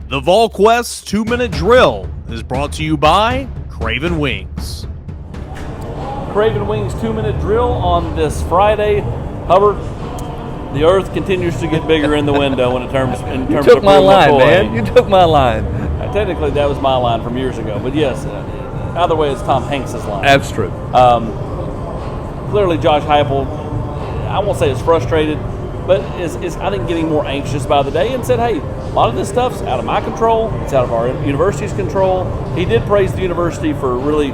The Volquest 2-minute drill is brought to you by Craven Wings. Craven Wings 2-minute drill on this Friday. Hubbard, the earth continues to get bigger in the window in terms You of took my line, McCoy. man. You took my line. Technically, that was my line from years ago, but yes, either way, it's Tom Hanks' line. That's true. Clearly, Josh Heupel, I won't say is frustrated, but is I think getting more anxious by the day, and said, hey, a lot of this stuff's out of my control. It's out of our university's control. He did praise the university for really,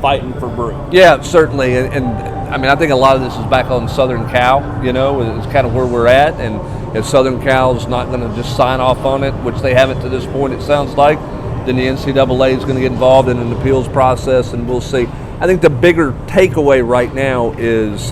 fighting for Brew. Yeah, certainly, and I mean, I think a lot of this is back on Southern Cal. It's kind of where we're at, and if Southern Cal's not going to just sign off on it, which they haven't to this point, it sounds like, then the NCAA is going to get involved in an appeals process, and we'll see. I think the bigger takeaway right now is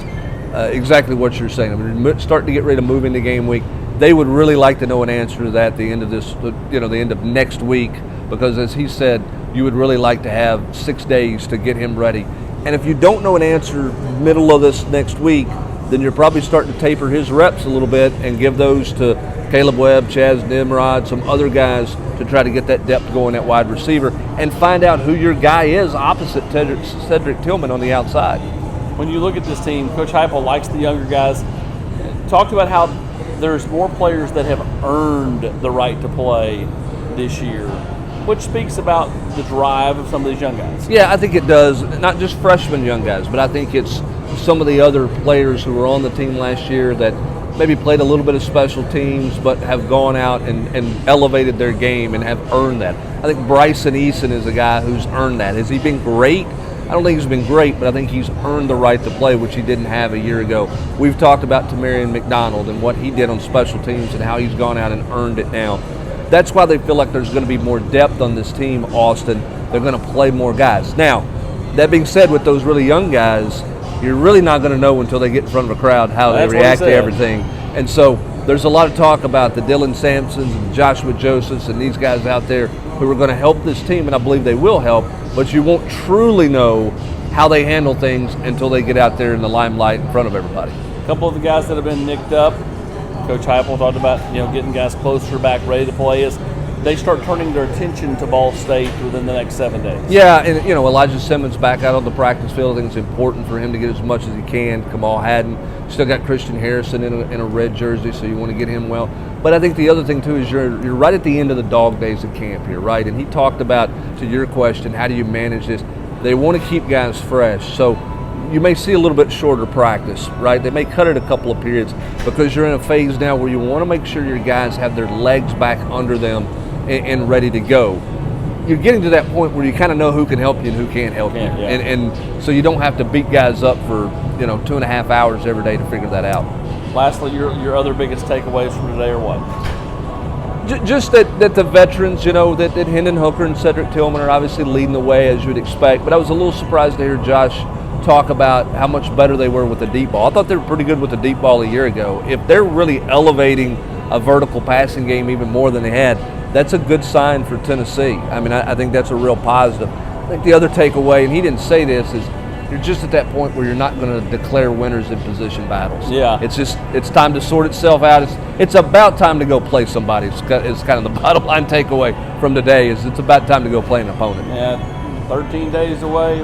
exactly what you're saying. I mean, starting to get ready to move into game week. They would really like to know an answer to that at the end of the end of next week, because as he said, you would really like to have 6 days to get him ready. And if you don't know an answer middle of this next week, then you're probably starting to taper his reps a little bit and give those to Caleb Webb, Chaz Nimrod, some other guys to try to get that depth going at wide receiver and find out who your guy is opposite Cedric Tillman on the outside. When you look at this team, Coach Heupel likes the younger guys. Talked about how there's more players that have earned the right to play this year, which speaks about the drive of some of these young guys. Yeah, I think it does. Not just freshman young guys, but I think it's some of the other players who were on the team last year that maybe played a little bit of special teams but have gone out and elevated their game and have earned that. I think Bryson Eason is a guy who's earned that. Has he been great? I don't think he's been great, but I think he's earned the right to play, which he didn't have a year ago. We've talked about Tamarion McDonald and what he did on special teams and how he's gone out and earned it now. That's why they feel like there's going to be more depth on this team, Austin. They're going to play more guys. Now, that being said, with those really young guys, you're really not going to know until they get in front of a crowd how they react to everything. And so there's a lot of talk about the Dylan Sampsons and Joshua Josephs and these guys out there who are going to help this team, and I believe they will help, but you won't truly know how they handle things until they get out there in the limelight in front of everybody. A couple of the guys that have been nicked up, Coach Heupel talked about, getting guys closer back, ready to play, as they start turning their attention to Ball State within the next 7 days. Yeah, and Elijah Simmons back out on the practice field. I think it's important for him to get as much as he can. Kamal Haddon, still got Christian Harrison in a red jersey, so you want to get him well. But I think the other thing too is you're right at the end of the dog days of camp here, right? And he talked about, to your question, how do you manage this? They want to keep guys fresh, so you may see a little bit shorter practice, right? They may cut it a couple of periods because you're in a phase now where you want to make sure your guys have their legs back under them and ready to go. You're getting to that point where you kind of know who can help you and who can't help you. Yeah. And so you don't have to beat guys up for 2.5 hours every day to figure that out. Lastly, your other biggest takeaways from today are what? Just that the veterans, that Hendon, Hooker, and Cedric Tillman are obviously leading the way as you'd expect. But I was a little surprised to hear Josh talk about how much better they were with the deep ball. I thought they were pretty good with the deep ball a year ago. If they're really elevating a vertical passing game even more than they had, that's a good sign for Tennessee. I mean, I think that's a real positive. I think the other takeaway, and he didn't say this, is you're just at that point where you're not going to declare winners in position battles. Yeah. It's time to sort itself out. It's about time to go play somebody. It's kind of the bottom line takeaway from today is it's about time to go play an opponent. Yeah, 13 days away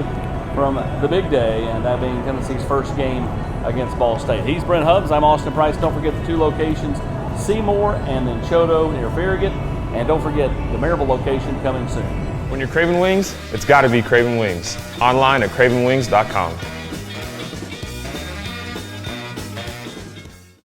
from the big day, and that being Tennessee's first game against Ball State. He's Brent Hubbs. I'm Austin Price. Don't forget the 2 locations, Seymour and then Choteau near Farragut. And don't forget the Maryville location coming soon. When you're craving wings, it's got to be Craven Wings. Online at cravenwings.com.